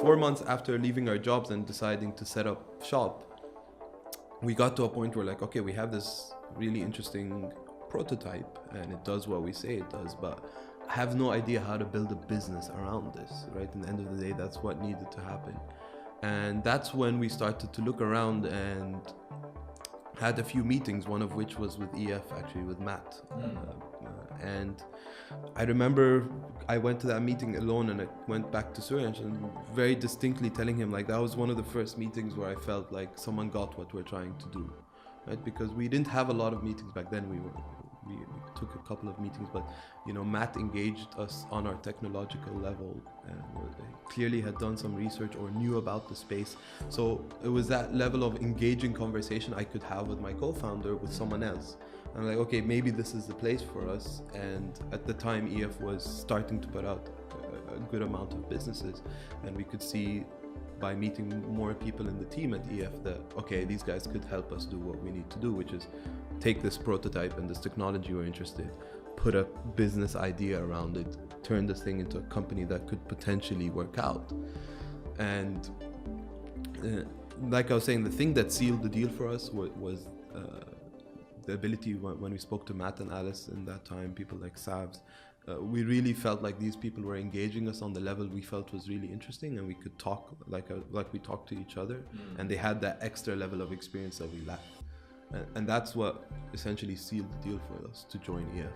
4 months after leaving our jobs and deciding to set up shop, we got to a point where like, okay, we have this really interesting prototype and it does what we say it does, but I have no idea how to build a business around this, right? In the end of the day, that's what needed to happen. And that's when we started to look around and had a few meetings, one of which was with EF, actually, with Matt. And I remember I went to that meeting alone and I went back to Suresh and very distinctly telling him, like, that was one of the first meetings where I felt like someone got what we're trying to do, right? Because we didn't have a lot of meetings back then. We took a couple of meetings, but you know, Matt engaged us on our technological level and clearly had done some research or knew about the space. So it was that level of engaging conversation I could have with my co-founder, with someone else. I'm like, okay, maybe this is the place for us. And at the time, EF was starting to put out a good amount of businesses, and we could see by meeting more people in the team at EF that, okay, these guys could help us do what we need to do, which is take this prototype and this technology we're interested, put a business idea around it, turn this thing into a company that could potentially work out. And like I was saying, the thing that sealed the deal for us was the ability, when we spoke to Matt and Alice in that time, people like Savs, we really felt like these people were engaging us on the level we felt was really interesting, and we could talk like we talked to each other, and they had that extra level of experience that we lacked. And that's what essentially sealed the deal for us to join EF.